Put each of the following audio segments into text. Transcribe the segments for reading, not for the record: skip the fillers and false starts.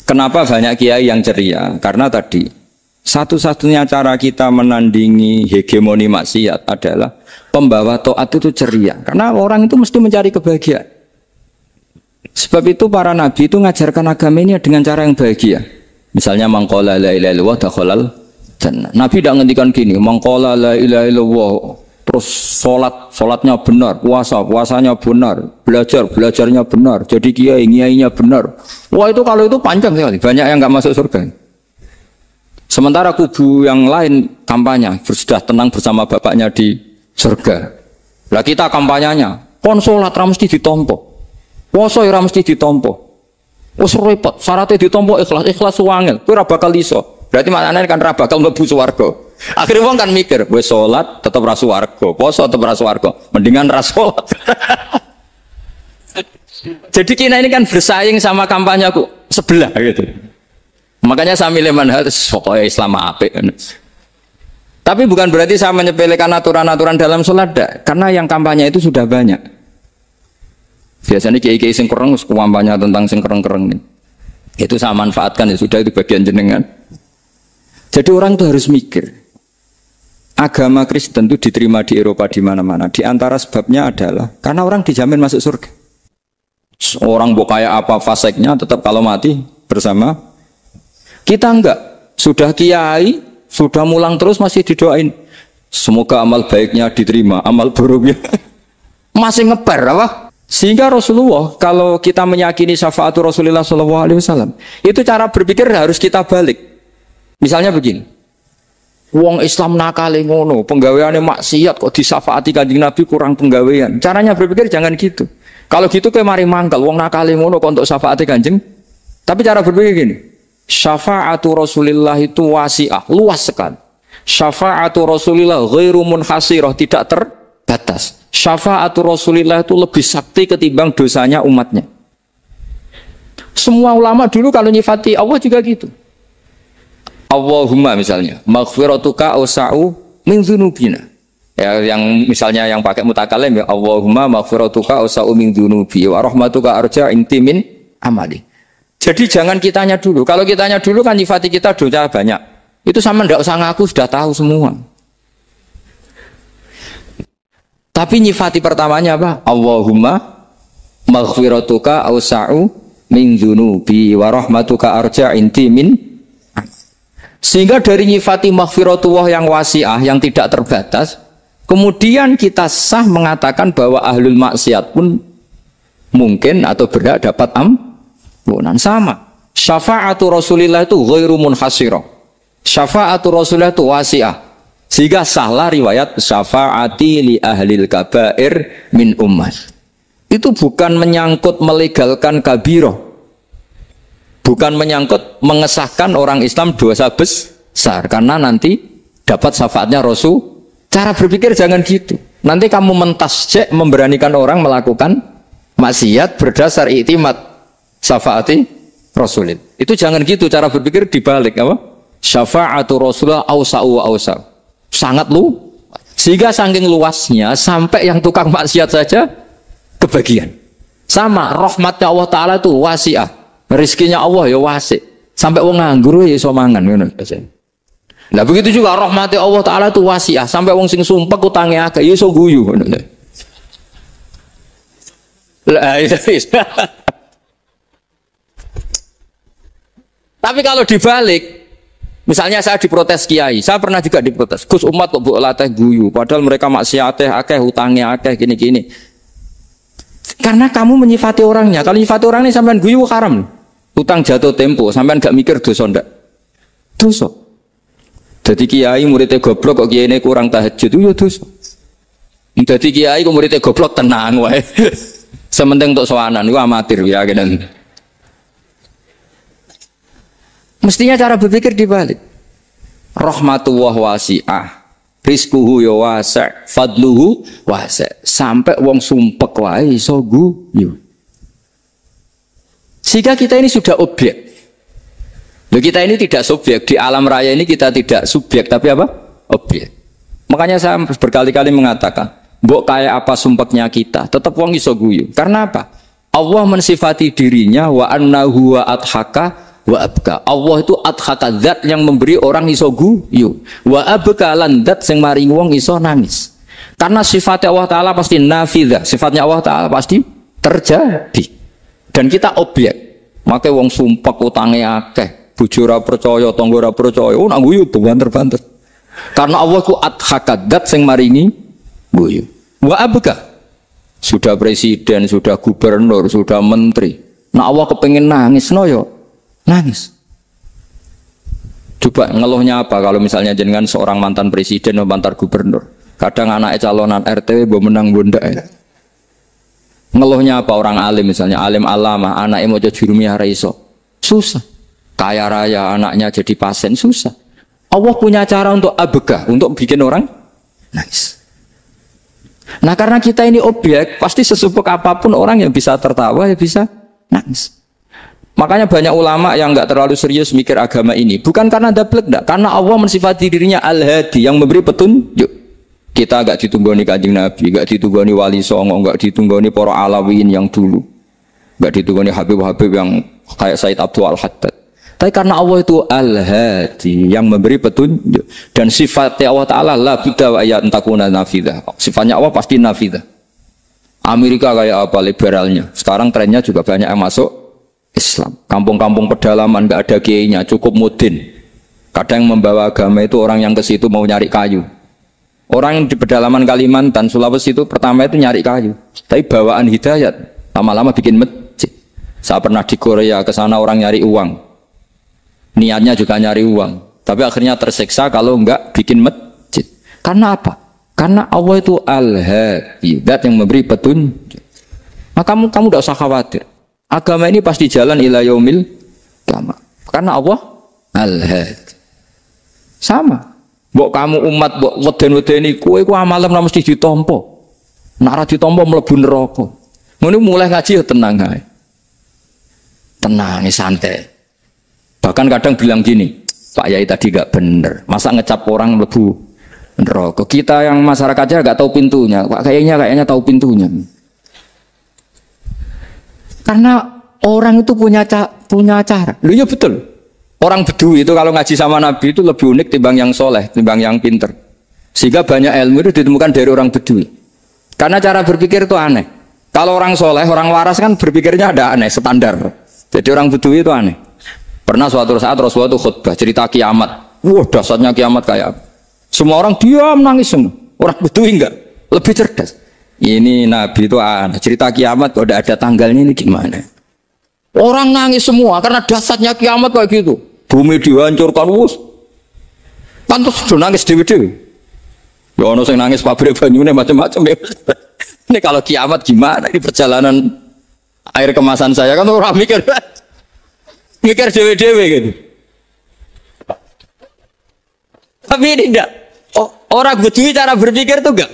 Kenapa banyak kiai yang ceria? Karena tadi satu-satunya cara kita menandingi hegemoni maksiat adalah pembawa taat itu ceria. Karena orang itu mesti mencari kebahagiaan. Sebab itu para nabi itu mengajarkan agama ini dengan cara yang bahagia. Misalnya mangqala la ilaha illallah dakhalal jannah. Nabi tidak ngendikan gini, mangqala la ilaha illallah terus sholatnya benar, puasanya benar, belajarnya benar, jadi kiainya benar. Wah itu kalau itu panjang sekali, banyak yang nggak masuk surga. Sementara kubu yang lain kampanye, sudah tenang bersama bapaknya di surga. Lah kita kampanyenya, kon sholat ra mesti ditompo, puasa ra mesti ditompo. Wes repot, syaratnya ditompo ikhlas wangel, kowe ora bakal iso. Berarti maknanya kan ra bakal mlebu swarga. Akhirnya wong kan mikir, wis salat tetep ra swarga, poso tetep ra swarga, mendingan ra salat. Jadi kita ini kan bersaing sama kampanyaku sebelah gitu. Makanya saya milih manhaj pokoknya Islam apik. Tapi bukan berarti saya menyepelekan aturan-aturan dalam salat, karena yang kampanye itu sudah banyak. Biasanya kiai-kiai sing kereng kampanye tentang sing kereng-kereng nih. Itu saya manfaatkan ya sudah, itu bagian jenengan. Jadi orang itu harus mikir. Agama Kristen itu diterima di Eropa di mana-mana. Di antara sebabnya adalah karena orang dijamin masuk surga. Orang kayak apa faseknya tetap kalau mati bersama. Kita enggak. Sudah kiai, sudah mulang terus masih didoain. Semoga amal baiknya diterima, amal buruknya masih ngeper apa? Sehingga Rasulullah, kalau kita meyakini syafaat Rasulullah SAW, itu cara berpikir harus kita balik. Misalnya begini. Wong Islam nakale ngono, penggaweane maksiat kok disyafaati Kanjeng Nabi kurang penggawean. Caranya berpikir jangan gitu. Kalau gitu kayak mari mangkal, wong nakale ngono kok untuk syafaati Kanjeng. Tapi cara berpikir gini. Syafaatu Rasulillah itu wasi'ah, luas sekali. Syafaatu Rasulillah ghairu munhasirah, tidak terbatas. Syafaatu Rasulillah itu lebih sakti ketimbang dosanya umatnya. Semua ulama dulu kalau nyifati Allah juga gitu. Allahumma misalnya, maghfiratuka awsa'u min dzunubina. Ya, yang misalnya yang pakai mutakalim ya, Allahumma maghfiratuka awsa'u min dzunubi wa rahmatuka arja inti min amali. Jadi jangan kitanya dulu. Kalau kitanya dulu kan nyifati kita dosa banyak. Itu sama ndak usah ngaku, sudah tahu semua. Tapi nyifati pertamanya apa? Allahumma maghfiratuka awsa'u min dzunubi wa rahmatuka arja inti min. Sehingga dari nyifati maghfiratullah yang wasi'ah, yang tidak terbatas, kemudian kita sah mengatakan bahwa ahlul maksiat pun mungkin atau berhak dapat ampunan. Sama. Syafa'atu Rasulillah itu ghairu munhasirah. Syafa'atu Rasulillah itu wasi'ah. Sehingga sahlah riwayat syafa'ati li ahlil kabair min ummah. Itu bukan menyangkut melegalkan kabirah. Bukan menyangkut mengesahkan orang Islam dosa besar, karena nanti dapat syafaatnya Rasul. Cara berpikir jangan gitu. Nanti kamu mentasjek memberanikan orang melakukan maksiat berdasar iktimat syafaati Rasulin. Itu jangan gitu, cara berpikir dibalik apa? Syafa'atu Rasulullah awsa'u wa awsa'u. Sangat lu. Sehingga saking luasnya sampai yang tukang maksiat saja kebagian. Sama rahmatnya Allah Ta'ala itu wasi'ah. Rizkinya Allah ya wasik. Sampai wong nganggur ya iso mangan ngono. Nah begitu juga rahmati Allah Ta'ala itu wasi'ah. Sampai wong sing sumpek utange akeh ya iso guyu ngono. Lah tapi kalau dibalik, misalnya saya diprotes kiai, saya pernah juga diprotes. Gus umat kok mbok latih guyu, padahal mereka maksiate akeh, utange akeh gini-gini. Karena kamu menyifati orangnya. Kalau menyifati orang ini sampean guyu haram. Utang jatuh tempo, sampean gak mikir dosa ndak? Dosa. Jadi kiai muridnya goblok kok kiai ini kurang tahajud itu ya dosa. Jadi kiai kok muridnya goblok tenang wae. Sementing untuk sowanan itu amatir ya kan. Mestinya cara berpikir dibalik. Rahmatullah wasi'ah. Rizkuhu ya wasi', fadluhu wasi'. Sampai wong sumpek wae iso guyu. Sehingga kita ini sudah objek. Loh, kita ini tidak subjek. Di alam raya ini kita tidak subjek, tapi apa? Objek. Makanya saya berkali-kali mengatakan, mbok kayak apa sumpeknya kita, tetap wong iso guyu. Karena apa? Allah mensifati dirinya wa annahu wa adhaka wa abka. Allah itu adhaka, zat yang memberi orang iso guyu. Wa abka lan zat sing maringi wong iso nangis. Karena sifatnya Allah Ta'ala pasti nafidah, sifatnya Allah Ta'ala pasti terjadi. Dan kita objek. Makanya wong sumpah utangnya akeh, bojo ora percaya, tangga ora percaya, nak guyu banter-banter. Karena Allah ku adhaka, zat sing maringi guyu. Wa abka. Sudah presiden, sudah gubernur, sudah menteri. Nah Allah kepengen nangis, no yo nangis. Coba ngeluhnya apa kalau misalnya jenengan seorang mantan presiden atau mantan gubernur? Kadang anaknya calonan RT bo menang bunda. Ngeluhnya apa orang alim misalnya, alim alama, anaknya mau jadi jurumiah raiso. Susah. Kaya raya anaknya jadi pasien, susah. Allah punya cara untuk abegah, untuk bikin orang nangis. Nah karena kita ini objek, pasti sesupuk apapun orang yang bisa tertawa, ya bisa nangis. Makanya banyak ulama yang nggak terlalu serius mikir agama ini, bukan karena dablek, karena Allah mensifati dirinya Al-Hadi, yang memberi petunjuk. Kita nggak ditunggoni Kanjeng Nabi, nggak ditunggoni Wali Songo, nggak ditunggoni para Alawiyin yang dulu, nggak ditunggoni Habib-Habib yang kayak Said Abdul Al-Haddad. Tapi karena Allah itu Al-Hadi, yang memberi petunjuk, dan sifatnya Allah Ta'ala la budda wa ayat takuna nafidah. Sifatnya Allah pasti nafidah. Amerika kayak apa liberalnya, sekarang trennya juga banyak yang masuk Islam. Kampung-kampung pedalaman nggak ada kiainya, cukup mudin. Kadang membawa agama itu orang yang ke situ mau nyari kayu. Orang yang di pedalaman Kalimantan, Sulawesi itu pertama itu nyari kayu, tapi bawaan hidayat, lama-lama bikin masjid. Saya pernah di Korea, ke sana orang nyari uang, niatnya juga nyari uang, tapi akhirnya tersiksa kalau enggak bikin masjid. Karena apa? Karena Allah itu Al-Hadi, zat yang memberi petunjuk. Maka kamu tidak usah khawatir. Agama ini pasti jalan ila yaumil qiyamah. Karena Allah Al-Hadi. Sama. Mbok kamu umat mbok weden-wedeni kowe ku amalan ora mesti ditampa. Nek ora ditampa mlebu neraka. Ngono mulai ngaji ya tenang ae. Tenang, santai. Bahkan kadang bilang gini, Pak Yai tadi gak bener. Masa ngecap orang mlebu neraka? Kita yang masyarakatnya gak tahu pintunya. Pak kayaknya tahu pintunya. Karena orang itu punya cara. Loh ya betul. Orang Bedui itu kalau ngaji sama Nabi itu lebih unik timbang yang soleh, timbang yang pinter. Sehingga banyak ilmu itu ditemukan dari orang Bedui. Karena cara berpikir itu aneh. Kalau orang soleh, orang waras kan berpikirnya ada aneh, standar. Jadi orang Bedui itu aneh. Pernah suatu saat Rasulullah itu khutbah cerita kiamat. Wah dasarnya kiamat kayak apa? Semua orang diam nangis semua. Orang Bedui enggak, lebih cerdas. Ini Nabi itu aneh. Cerita kiamat kalau ada tanggalnya ini gimana? Orang nangis semua karena dasarnya kiamat kayak gitu. Bumi dihancurkan wus. Pantas sudah nangis dewi-dewi. Ya ono sing nangis pabrik banyune macam-macam ya. Ini kalau kiamat gimana? Ini perjalanan air kemasan saya kan orang mikir dewi-dewi gitu. Tapi ini enggak. Orang Bedui cara berpikir tuh enggak.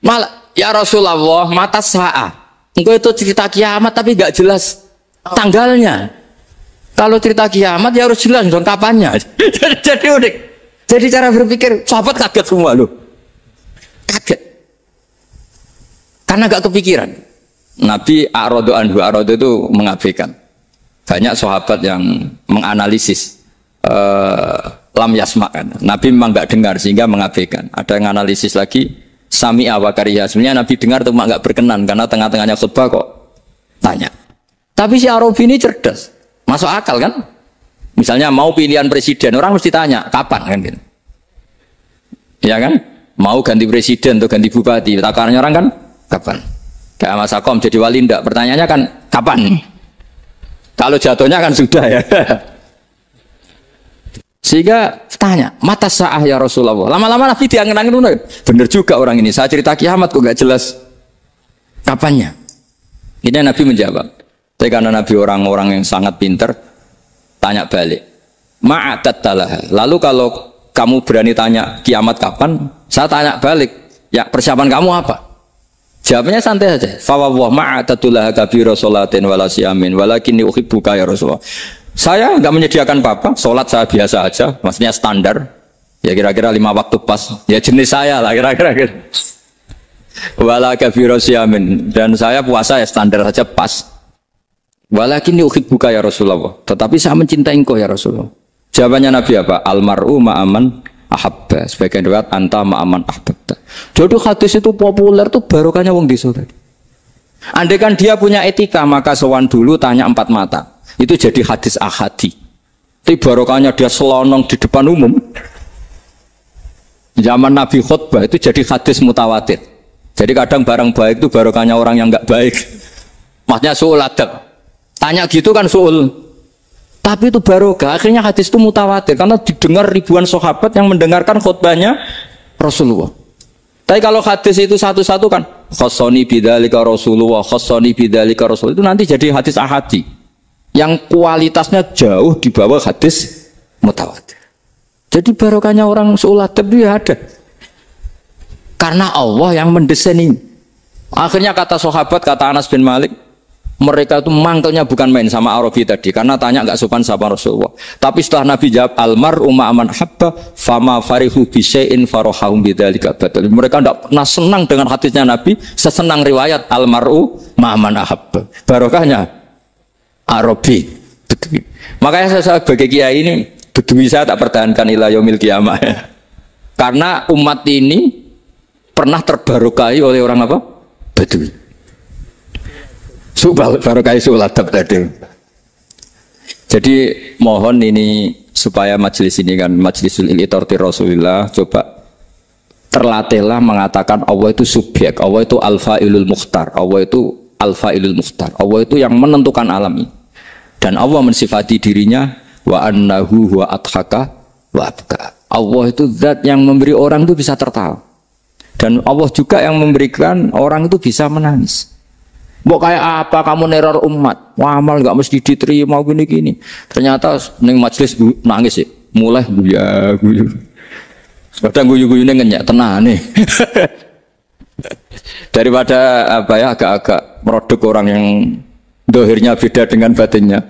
Malah ya Rasulullah mata saat. Engkau itu cerita kiamat tapi enggak jelas tanggalnya. Kalau cerita kiamat ya harus jelas dong kapannya. Jadi unik. Jadi cara berpikir sahabat kaget semua loh. Kaget. Karena gak kepikiran. Nabi A'radu anhu, A'radu itu mengabaikan. Banyak sahabat yang menganalisis lam yasma kan. Nabi memang gak dengar sehingga mengabaikan. Ada yang analisis lagi sami'a wa kariha. Sebenarnya Nabi dengar itu gak berkenan karena tengah-tengahnya khutbah kok tanya. Tapi si Arabi ini cerdas. Masuk akal kan? Misalnya mau pilihan presiden, orang mesti tanya, kapan kan gitu. Ya kan? Mau ganti presiden atau ganti bupati, takarannya orang kan, kapan? Kayak Mas Akom jadi wali ndak, pertanyaannya kan, kapan? Kalau jatuhnya kan sudah ya. Sehingga tanya, mata sa'ah ya Rasulullah. Lama-lama Nabi diangin-angin, bener juga orang ini, saya cerita kiamat kok gak jelas kapannya. Ini Nabi menjawab. Tapi karena Nabi orang-orang yang sangat pinter, tanya balik. Ma'adat talah. Lalu kalau kamu berani tanya kiamat kapan, saya tanya balik. Ya persiapan kamu apa? Jawabnya santai saja. Fawwah ma'adatullah kabira sholatin wala siyamin walakinni uhibbuka ya Rasulullah. Saya nggak menyediakan apa-apa, sholat saya biasa aja, maksudnya standar. Ya kira-kira 5 waktu pas. Ya jenis saya lah kira-kira. Wala kabira siyamin, dan saya puasa ya standar saja pas. Walakin uhibbuka ya Rasulullah. Tetapi saya mencintai engkau ya Rasulullah. Jawabannya Nabi apa? Almar'u ma'aman ahabba. Sebagian riwayat anta ma'aman ahbabta. Jadi hadis itu populer tuh barokahnya wong desa tadi. Andai kan dia punya etika, maka sowan dulu tanya 4 mata. Itu jadi hadis ahadi. Tapi barokahnya dia selonong di depan umum. Zaman Nabi khutbah itu jadi hadis mutawatir. Jadi kadang barang baik itu barokahnya orang yang enggak baik. Maksudnya su'ul adab. Tanya gitu kan su'ul. Tapi itu barokah. Akhirnya hadis itu mutawatir karena didengar ribuan sahabat yang mendengarkan khutbahnya Rasulullah. Tapi kalau hadis itu satu-satu kan khassani bidzalika Rasulullah, khassani bidzalika Rasul, itu nanti jadi hadis ahadi yang kualitasnya jauh di bawah hadis mutawatir. Jadi barokahnya orang su'ul adab itu ya ada. Karena Allah yang mendesain ini. Akhirnya kata sahabat, kata Anas bin Malik, mereka itu mangkelnya bukan main sama Arabi tadi karena tanya nggak sopan sama Rasulullah. Tapi setelah Nabi jawab almar'u ma'aman habba fama farihu bi syai'in farahum bidzalika batal. Mereka tidak pernah senang dengan hadisnya Nabi sesenang riwayat almar'u ma'aman habba. Barokahnya Arabi. Bedui. Makanya saya sebagai kiai ini bedui saya tak pertahankan ila yaumil qiyamah. Karena umat ini pernah terbarokai oleh orang apa? Bedui. Barokai su'ul adab tadi. Jadi mohon ini supaya majelis ini kan majlisul iltorti Rasulullah, coba terlatihlah mengatakan Allah itu subjek, Allah itu al-fa'ilul mukhtar, Allah itu al-fa'ilul mukhtar, Allah itu yang menentukan alam ini. Dan Allah mensifati dirinya wa annahu huwa adhaka wa abka. Allah itu zat yang memberi orang itu bisa tertawa. Dan Allah juga yang memberikan orang itu bisa menangis. Mbok kayak apa kamu neror umat? Wah, amal nggak mesti diterima gini-gini. Ternyata neng majelis nangis sih. Mulai guyu. Kadang guyu-guyune ngenyak tenane. Daripada apa ya agak-agak merodok orang yang dohirnya beda dengan batinnya.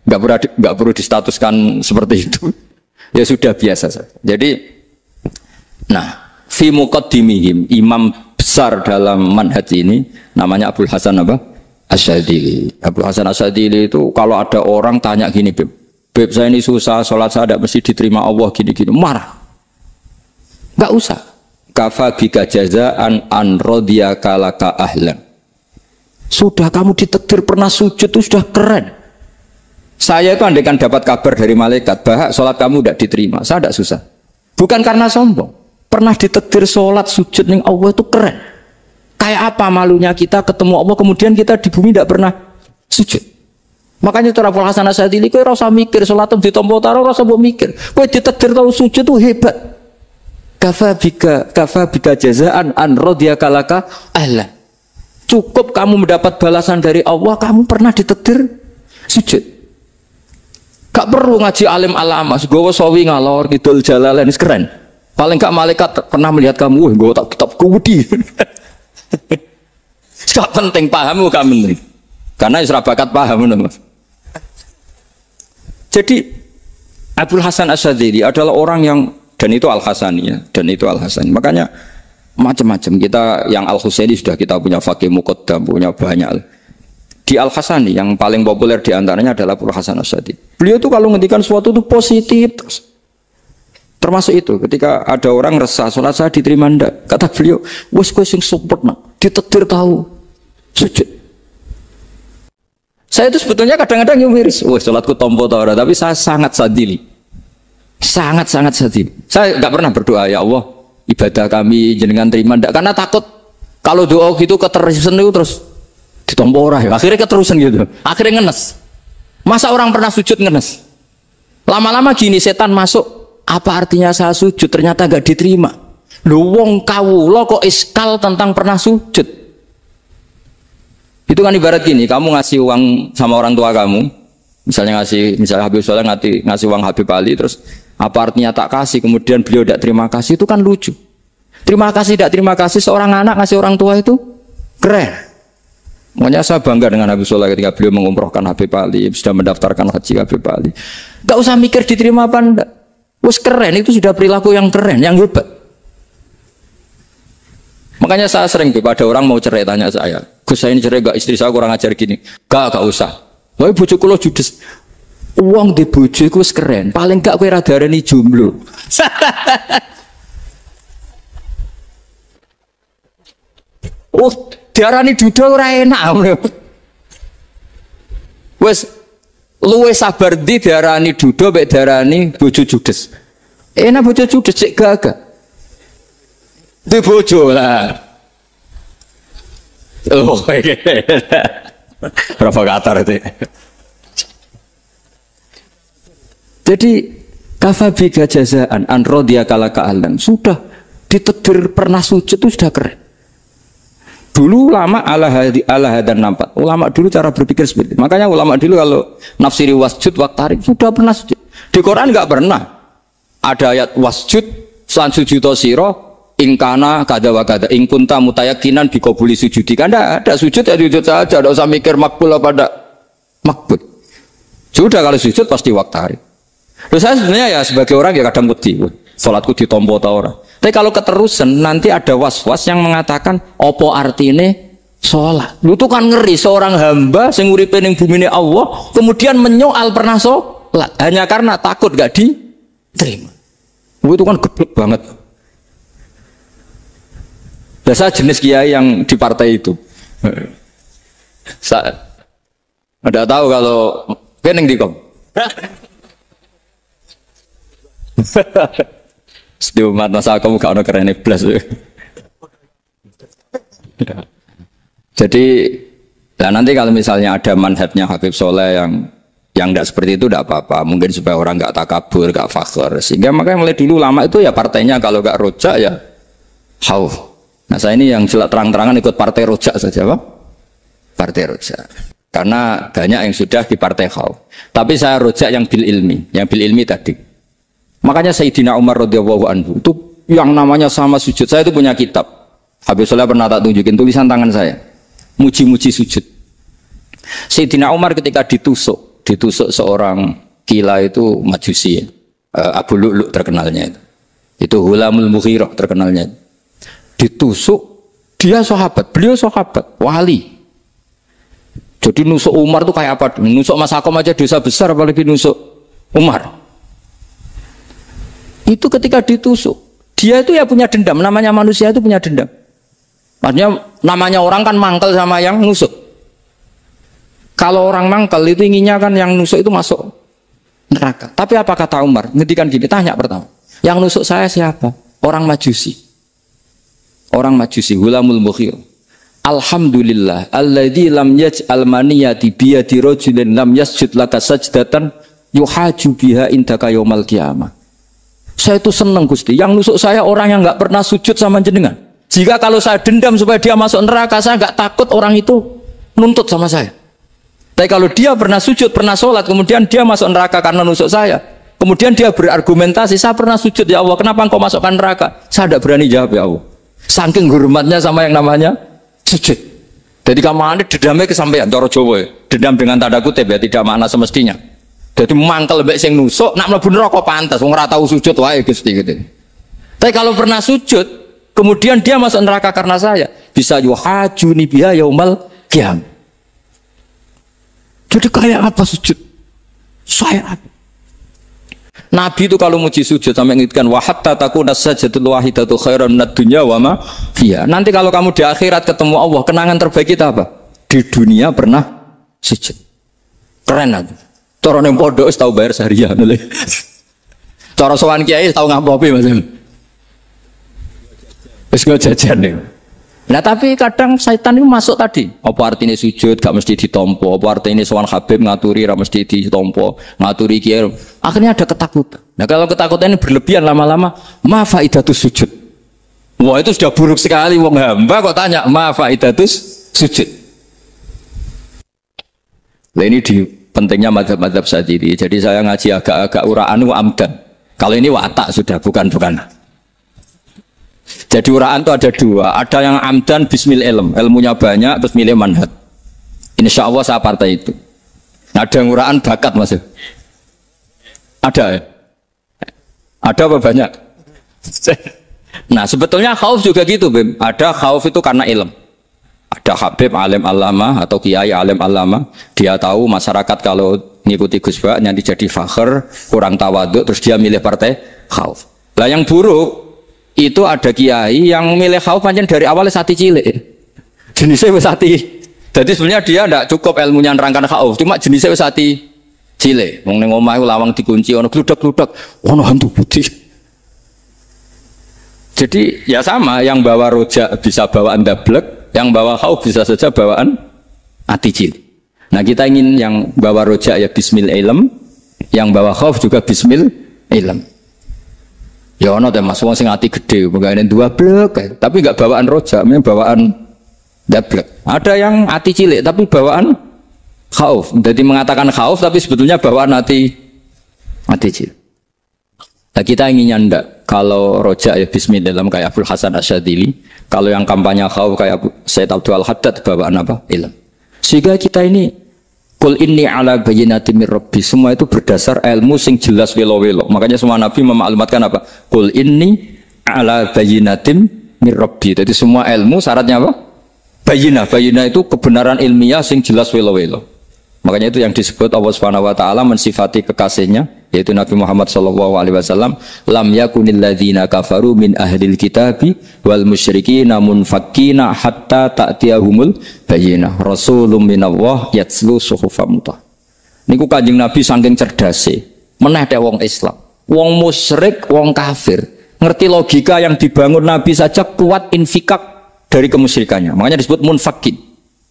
Nggak perlu distatuskan seperti itu. Ya sudah biasa saja. Jadi nah, fi muqaddimihim imam besar dalam manhaj ini namanya Abul Hasan apa? Asyadzili. Abul Hasan Asyadzili itu kalau ada orang tanya gini, Beb saya ini susah, sholat saya tidak mesti diterima Allah gini-gini, marah. Enggak usah. Kafa bika jazaan an radiyaka laka ahlan. Sudah kamu ditakdir pernah sujud itu sudah keren. Saya itu andaikan dapat kabar dari malaikat bahwa sholat kamu tidak diterima, saya tidak susah. Bukan karena sombong. Pernah ditakdir sholat sujud ning Allah itu keren. Kayak apa malunya kita ketemu Allah kemudian kita di bumi tidak pernah sujud. Makanya cara Abul Hasan Asyadzili kowe ora usah mikir sholat ditampa taro ora usah mbok mikir. Kowe ditakdir tau sujud itu hebat. Kafa bika jazaan an radiyaka laka ahla. Cukup kamu mendapat balasan dari Allah, kamu pernah ditakdir sujud. Gak perlu ngaji alim alama, gowo sawi ngalor ngidul jalalain keren. Paling gak malaikat pernah melihat kamu, gue tak kitab kudi. Gak penting paham, gak penting. Karena isra bakat paham. Jadi Abul Hasan Asyadzili adalah orang yang, dan itu Al-Hasani ya, dan itu Al-Hasani. Makanya macam-macam kita yang Al-Husaini sudah kita punya Faqih Muqaddam, punya banyak. Di Al-Hasani yang paling populer diantaranya adalah Abul Hasan Asyadzili. Beliau tuh kalau ngendikan sesuatu itu positif terus. Termasuk itu ketika ada orang resah sholat saya diterima ndak, kata beliau wes kowe sing support nak ditakdir tahu sujud. Saya itu sebetulnya kadang-kadang yang miris, wes sholatku tompo ta ora, tapi saya sangat sadili, sangat sadili. Saya nggak pernah berdoa ya Allah ibadah kami jenengan terima ndak, karena takut kalau doa gitu keterusan itu terus ditompo ora ya, akhirnya keterusan gitu, akhirnya ngenes. Masa orang pernah sujud ngenes, lama-lama gini setan masuk. Apa artinya saya sujud ternyata gak diterima? Lu wong kawula kok iskal tentang pernah sujud. Itu kan ibarat gini, kamu ngasih uang sama orang tua kamu, misalnya Habib Soleh ngasih uang Habib Ali, terus apa artinya tak kasih, kemudian beliau tidak terima kasih, itu kan lucu. Terima kasih tidak terima kasih, seorang anak ngasih orang tua itu keren. Makanya saya bangga dengan Habib Soleh ketika beliau mengumrohkan Habib Ali, sudah mendaftarkan haji Habib Ali. Gak usah mikir diterima apa enggak. Wes keren, itu sudah perilaku yang keren, yang hebat. Makanya saya sering ada orang mau cerai tanya saya, Gus saya ini cerai gak, istri saya kurang ajar gini. Gak usah. Wah bojo kula judes. Uang di bojo iku wis keren. Paling gak kowe ra darani jomblo. Oh, diarani duda ora enak. Wes luwe sabar di diarani duda mek diarani bojo judes. Enak bojo judes cek gagah. Di bojo lah. Oh, provokator itu. Jadi kafabiga jazaan an radhiya kalaka alam. Sudah ditedir pernah sujud itu sudah keren. Dulu ulama ala hadan nampak. Ulama dulu cara berpikir seperti itu. Makanya ulama dulu kalau nafsiri wasjud waqtarib sudah pernah sujud. Di Quran enggak pernah ada ayat wasjud san sujudo siro ingkana kada wa kada ingkunta mutayakinan bikobuli sujudi. Kan ada sujud ya sujud saja, tidak usah mikir makbul apa tidak makbul. Sudah kalau sujud pasti waqtarib. Terus saya sebenarnya ya sebagai orang ya kadang wedi, salatku ditompo ta ora. Tapi kalau keterusan nanti ada was-was yang mengatakan opo artine sholat. Lu tuh kan ngeri seorang hamba sing uripe ning bumine Allah kemudian menyoal pernah sholat hanya karena takut gak diterima. Itu kan geblek banget. Biasa jenis kiai yang di partai itu. Saya tidak tahu kalau kening dikom. Setiap umat masa kamu gak ada keren iblis. Jadi, nah nanti kalau misalnya ada manhajnya Habib Soleh yang tidak seperti itu tidak apa-apa. Mungkin supaya orang nggak takabur, nggak fakhr. Sehingga makanya mulai dulu lama itu ya partainya kalau nggak rojak ya hauf. Nah saya ini yang jelas terang-terangan ikut partai rojak saja, Pak. Partai rojak. Karena banyak yang sudah di partai hauf. Tapi saya rojak yang bil ilmi tadi. Makanya Sayyidina Umar radhiyallahu anhu itu yang namanya sama sujud. Saya itu punya kitab. Habib Soleh pernah tak tunjukin tulisan tangan saya. Muji-muji sujud. Sayyidina Umar ketika ditusuk seorang gila itu Majusi. Abu Lu'lu' terkenalnya itu. Itu Hulamul Mughirah terkenalnya. Ditusuk, dia sahabat, beliau sahabat, wali. Jadi nusuk Umar itu kayak apa? Nusuk Mas Akom aja dosa besar apalagi nusuk Umar. Itu ketika ditusuk, dia itu ya punya dendam. Namanya manusia itu punya dendam. Maksudnya namanya orang kan mangkel sama yang nusuk. Kalau orang mangkel itu inginnya kan yang nusuk itu masuk neraka. Tapi apa kata Umar? Ngendikan gini, tanya pertama. Yang nusuk saya siapa? Orang Majusi. Orang Majusi, Hulamul Mughirah. Alhamdulillah, alladzi lam yaj'al maniyati biyadi rajulin lam yasjud laka sajdatan yuhaju biha indaka yaumal qiyamah. Saya itu senang Gusti, yang nusuk saya orang yang nggak pernah sujud sama jenengan. Jika kalau saya dendam supaya dia masuk neraka, saya nggak takut orang itu nuntut sama saya. Tapi kalau dia pernah sujud, pernah sholat, kemudian dia masuk neraka karena nusuk saya, kemudian dia berargumentasi, saya pernah sujud ya Allah, kenapa engkau masukkan neraka? Saya tidak berani jawab ya Allah. Saking hormatnya sama yang namanya sujud. Jadi kamu dendamnya kesampaian, cara Jawa, dendam dengan tanda kutip ya, tidak makna semestinya. Jadi mangkel mbek sing nusuk, nak mlebu neraka pantes, wong ora tau sujud wae Gusti gitu. Tapi kalau pernah sujud, kemudian dia masuk neraka karena saya, bisa yuhajuni biha yaumal qiyam. Jadi kayak apa sujud? Saya apa? Nabi itu kalau muji sujud sampai ngitkan wa hatta takuna sajdatul wahidatu khairan minad dunya wa ma fiha. Nanti kalau kamu di akhirat ketemu Allah, kenangan terbaik kita apa? Di dunia pernah sujud. Keren aja. Cara ning pondok wis tau bayar seharian. Cara sowan kiai tau ngapopi Mas. Wis go jajan nih. Nah tapi kadang setan itu masuk tadi. Apa artinya sujud gak mesti ditompo? Apa artinya sowan Habib ngaturi gak mesti ditompo? Ngaturi kiai. Akhirnya ada ketakutan. Nah kalau ketakutan ini berlebihan lama-lama, ma faidatus sujud. Wah itu sudah buruk sekali. Wong hamba kok tanya ma faidatus sujud. Nah ini di pentingnya mazhab-mazhab Syadzili. Jadi saya ngaji agak-agak uraan amdan. Kalau ini watak sudah bukan. Jadi uraan itu ada dua. Ada yang amdan bismil ilm, ilmunya banyak terus milih manhaj. Insya Allah saya partai itu. Ada yang uraan bakat Mas. Ada ya? Ada apa banyak? Nah sebetulnya khauf juga gitu Bim. Ada khauf itu karena ilm. Ada Habib alim alama atau kiai alim alama, dia tahu masyarakat kalau ngikuti Gus Bak nanti jadi fakir, kurang tawaduk, terus dia milih partai khauf. Lah yang buruk itu ada kiai yang milih khauf pancen dari awal sati cilik. Jenisnya wis sati. Jadi sebenarnya dia tidak cukup ilmunya nerangkan khauf, cuma jenisnya wis sati cilik. Wong ning omah lawang dikunci ono gludak-gludak, ono hantu putih. Jadi ya sama, yang bawa rojak bisa bawaan dablek, yang bawa khauf bisa saja bawaan ati cilik. Nah kita ingin yang bawa rojak ya bismil ilm, yang bawa khauf juga bismil ilm. Ya ono teh Mas wong sing ati gede, pegawene dua blek, tapi enggak bawaan rojak, memang bawaan dablek. Ada yang ati cilik tapi bawaan khauf. Jadi mengatakan khauf tapi sebetulnya bawaan ati cilik. Nah kita inginnya ndak, kalau rojak ya bismillah kayak Abdul Hasan Asyadili, kalau yang kampanye khauf kayak Said Abdul Haddad bawaan apa? Ilm. Sehingga kita ini Qul inni ala bayyinatin mir rabbi, semua itu berdasar ilmu sing jelas welo-welo. Makanya semua nabi memaklumatkan apa? Qul inni ala bayyinatin mir rabbi. Jadi semua ilmu syaratnya apa? Bayyinah. Bayyinah itu kebenaran ilmiah sing jelas welo-welo. Makanya itu yang disebut Allah Subhanahu wa taala mensifati kekasihnya yaitu Nabi Muhammad sallallahu alaihi wasallam, lam yakunil ladzina kafaru min ahlil kitabi wal musyrikina munfakkina hatta ta'tiyahumul bayyinah rasulun minallah yatslu suhufam mutahharah. Niku Kanjeng Nabi saking cerdase meneh teh wong Islam, wong musyrik, wong kafir ngerti logika yang dibangun Nabi saja kuat infikak dari kemusyrikannya. Makanya disebut munfakin.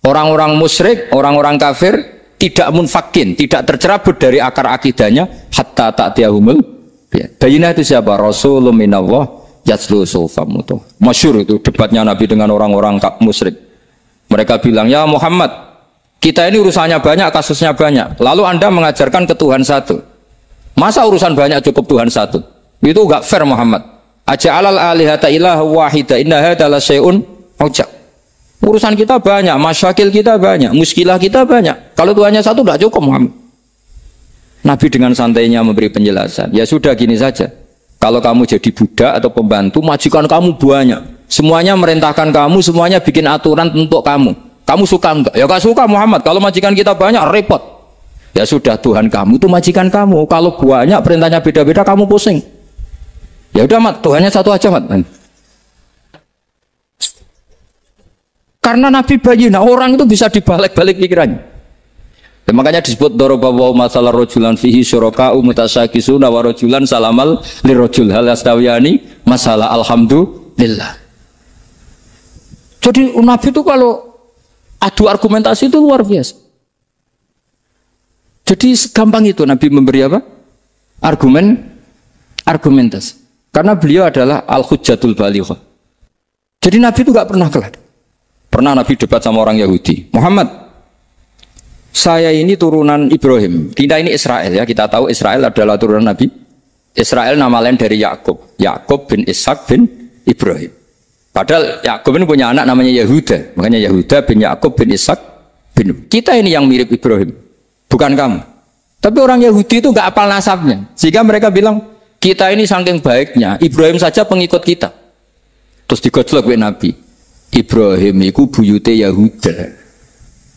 Orang-orang musyrik, orang-orang kafir tidak munfakin, tidak tercerabut dari akar akidahnya hatta ta'tiyahumul bayyinah. Itu siapa? Rasulun minallah yatslu suhufam mutahharah. Masyhur itu debatnya Nabi dengan orang-orang musyrik. Mereka bilang, "Ya Muhammad, kita ini urusannya banyak, kasusnya banyak. Lalu Anda mengajarkan ke Tuhan satu. Masa urusan banyak cukup Tuhan satu? Itu enggak fair Muhammad. Aja'alal alihata ilaha wahida inna hadza la syai'un ujab." Urusan kita banyak, masyakil kita banyak, muskilah kita banyak. Kalau Tuhannya satu tidak cukup Muhammad. Nabi dengan santainya memberi penjelasan. Ya sudah gini saja. Kalau kamu jadi budak atau pembantu, majikan kamu banyak. Semuanya merintahkan kamu, semuanya bikin aturan untuk kamu. Kamu suka enggak? Ya enggak suka Muhammad. Kalau majikan kita banyak, repot. Ya sudah, Tuhan kamu itu majikan kamu. Kalau banyak perintahnya beda-beda, kamu pusing. Ya udah Mat, Tuhannya satu aja Mat. Karena Nabi bayyinah, orang itu bisa dibalik-balik pikirannya. Dan makanya disebut daraballahu masalah rajulan fihi syuraka'u mutasyakisuna wa rajulan salamal lirajul hal yastawiyani masalah alhamdulillah. Jadi Nabi itu kalau adu argumentasi itu luar biasa. Jadi segampang itu Nabi memberi apa? Argumentasi. Karena beliau adalah al-hujjatul balighah. Jadi Nabi itu gak pernah kalah. Pernah Nabi debat sama orang Yahudi, Muhammad, saya ini turunan Ibrahim, kita ini Israel ya, kita tahu Israel adalah turunan Nabi. Israel nama lain dari Yakub, Yakub bin Ishak bin Ibrahim. Padahal Yakub ini punya anak namanya Yahuda, makanya Yahuda bin Yakub bin Ishak bin. Kita ini yang mirip Ibrahim, bukan kamu. Tapi orang Yahudi itu nggak apal nasabnya, sehingga mereka bilang kita ini saking baiknya, Ibrahim saja pengikut kita. Terus digojlok oleh Nabi. Ibrahim itu buyute Yahuda.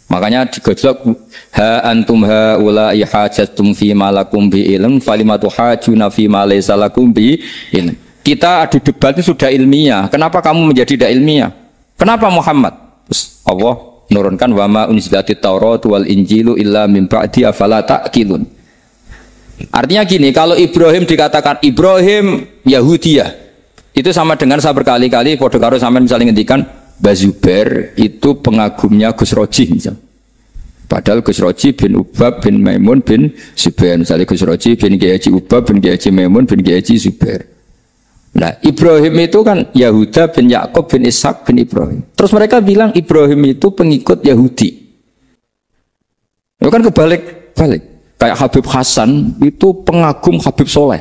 Makanya digojlok ha antum haula ihajatum fi malakum bi ilm falimatu hajuna fi ma laysa lakum bi ilm. Kita adu debat itu sudah ilmiah. Kenapa kamu menjadi tidak ilmiah? Kenapa Muhammad? Terus Allah menurunkan wa ma unzilatit Taurat wal Injilu illa min ba'di afala ta'qilun. Artinya gini, kalau Ibrahim dikatakan Ibrahim Yahudiyah, itu sama dengan saya berkali-kali podo karo sampean misalnya ngendikan Bazubair itu pengagumnya Gus Roji misalnya. Padahal Gus Roji bin Ubab bin Maimun bin Zubair. Misalnya Gus Roji bin Kiai Haji Ubab bin Kiai Haji Maimun bin Kiai Haji Zubair. Nah Ibrahim itu kan Yahuda bin Yakub bin Ishak bin Ibrahim. Terus mereka bilang Ibrahim itu pengikut Yahudi. Itu kan kebalik-balik. Kayak Habib Hasan itu pengagum Habib Soleh.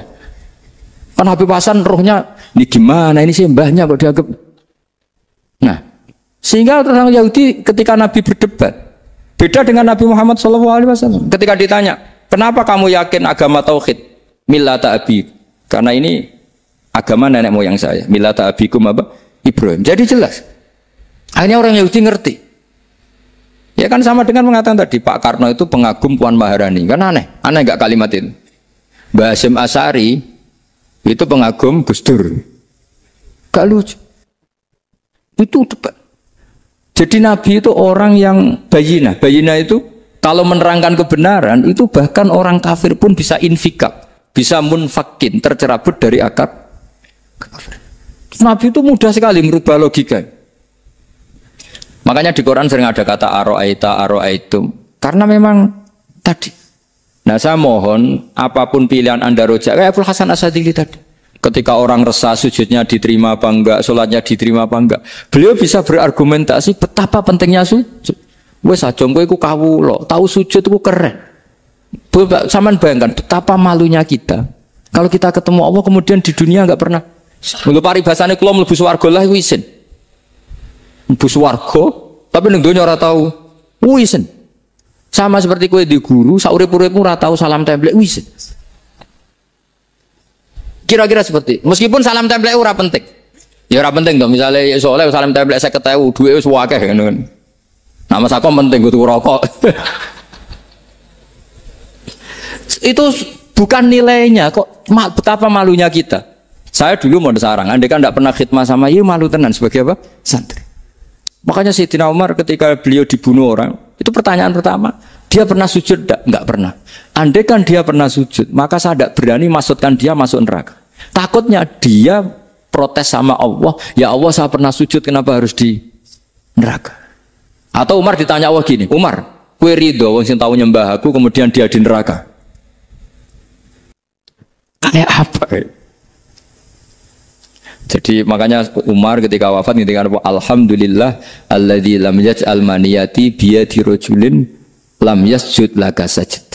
Kan Habib Hasan rohnya ini gimana, ini sih mbahnya kok dianggap. Nah, sehingga orang Yahudi ketika Nabi berdebat beda dengan Nabi Muhammad SAW. Ketika ditanya, kenapa kamu yakin agama tauhid? Millata abi. Karena ini agama nenek moyang saya. Millata abikum apa? Ibrahim. Jadi jelas. Akhirnya orang Yahudi ngerti. Ya kan sama dengan mengatakan tadi Pak Karno itu pengagum Puan Maharani. Kan aneh nggak kalimat itu? Mbah Hasyim Asy'ari itu pengagum Gus Dur. Gak lucu. Itu debat. Jadi Nabi itu orang yang bayina. Bayina itu kalau menerangkan kebenaran itu bahkan orang kafir pun bisa infikak, bisa munfakin, tercerabut dari akar kekafiran. Nabi itu mudah sekali merubah logika. Makanya di Quran sering ada kata aro'aitum. Karena memang tadi. Nah saya mohon apapun pilihan Anda rojak kayak Abdul Hasan Asadili tadi. Ketika orang resah sujudnya diterima apa enggak, sholatnya diterima apa enggak, beliau bisa berargumentasi betapa pentingnya sujud. Wes aja kowe iku kawula, tahu sujud iku keren. Saman bayangkan betapa malunya kita. Kalau kita ketemu Allah kemudian di dunia enggak pernah. Mulu paribasane kula mlebu swarga lah iku isin. Mlebu swarga, tapi ning donya ora tahu. Isin. Sama seperti kowe di guru, saurip-uripmu ora tahu salam templek isin. Kira-kira seperti, meskipun salam templek ora penting. Ya ora penting dong, misalnya soalnya salam templek 50.000, duwe wis akeh ngono kan. Nama sakom penting kudu rokok. Itu bukan nilainya kok, betapa malunya kita. Saya dulu mau sarang, andai kan tidak pernah khidmah sama iya malu tenan sebagai apa? Santri. Makanya Sayyidina Umar ketika beliau dibunuh orang, itu pertanyaan pertama, dia pernah sujud enggak? Enggak pernah. Andai kan dia pernah sujud, maka saya tidak berani masukkan dia masuk neraka. Takutnya dia protes sama Allah, ya Allah saya pernah sujud, kenapa harus di neraka? Atau Umar ditanya Allah gini, Umar, kowe ridho wong sing tau nyembah aku kemudian dia di neraka? Kayak apa? Jadi makanya Umar ketika wafat ngintikan apa? Alhamdulillah alladzi lam yaj'al maniyati biyadi rajulin lam yasjud laka sajdah.